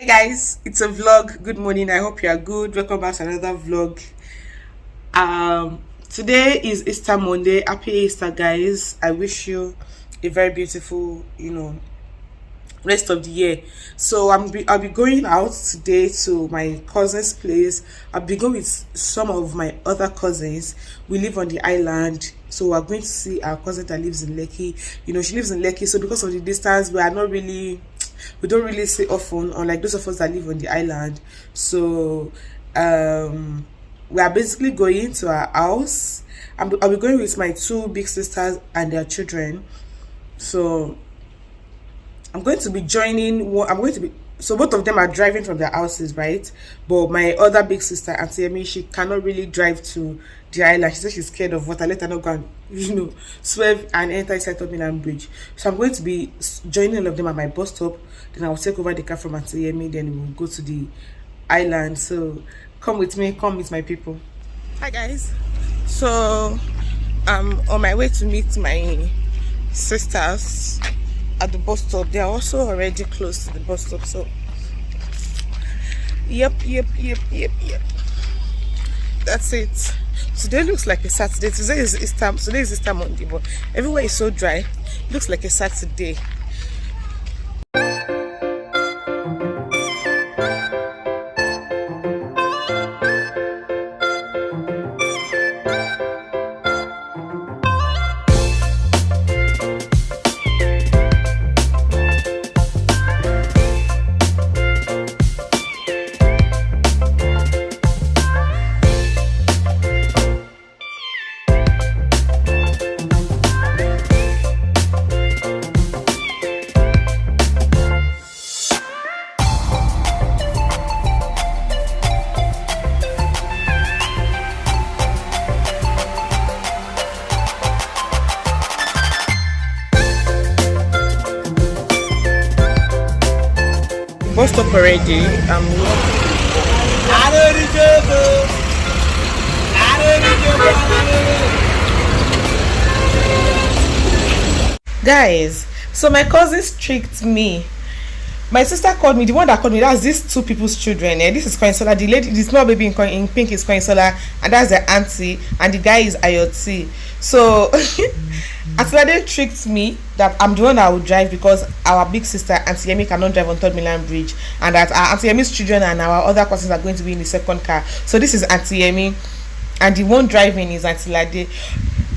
Hey guys, it's a vlog. Good morning. I hope you are good. Welcome back to another vlog. Today is Easter Monday. Happy Easter, guys. I wish you a very beautiful, rest of the year. So I'll be going out today to my cousin's place. I'll be going with some of my other cousins. We live on the island, so we're going to see our cousin that lives in Lekki. She lives in Lekki, so because of the distance, we don't really see often, unlike those of us that live on the island. So we are basically going to our house. I'll be going with my two big sisters and their children. So I'm going to be joining one. I'm going to be so both of them are driving from their houses, right? But my other big sister, Auntie Emi, she cannot really drive to the island. She says she's scared of water. Let her not go and swerve and enter inside Milan Bridge. So I'm going to be joining all of them at my bus stop. Then I will take over the car from Auntie Emi. Then we'll go to the island. So come with me. Come with my people. Hi guys. So I'm on my way to meet my sisters at the bus stop. They are also already close to the bus stop. So yep, that's it. Today looks like a Saturday. Today is Easter Monday, but everywhere is so dry. It looks like a Saturday. Bus stop already. Guys, so my cousins tricked me. My sister called me, the one that called me, that's these two people's children. This is Coinsola, the lady, the small baby in pink is Coinsola, and that's the auntie, and the guy is Ayoti. So Auntie tricked me that I'm the one that will drive because our big sister Auntie Yemi cannot drive on Third Milan Bridge, and that our Auntie Yemi's children and our other cousins are going to be in the second car. So this is Auntie Yemi, and the one driving is Auntie Lade.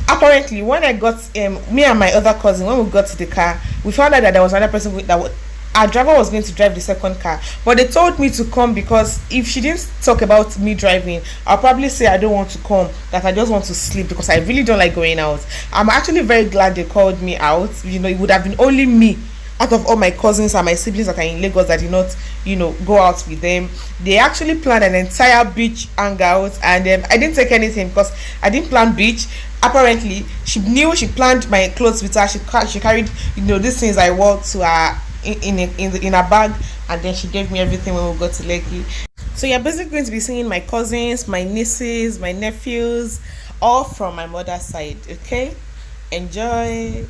Apparently, when I got me and my other cousin, when we got to the car, we found out that there was another person our driver was going to drive the second car, but they told me to come because if she didn't talk about me driving, I'll probably say I don't want to come, that I just want to sleep because I really don't like going out. I'm actually very glad they called me out. It would have been only me out of all my cousins and my siblings that are in Lagos that did not go out with them. They actually planned an entire beach hangout, and I didn't take anything because I didn't plan beach. Apparently she knew, she planned my clothes with her. She carried these things I wore to her in a bag, and then she gave me everything when we got to Lekki. So you're basically going to be seeing my cousins, my nieces, my nephews, all from my mother's side. Okay, enjoy.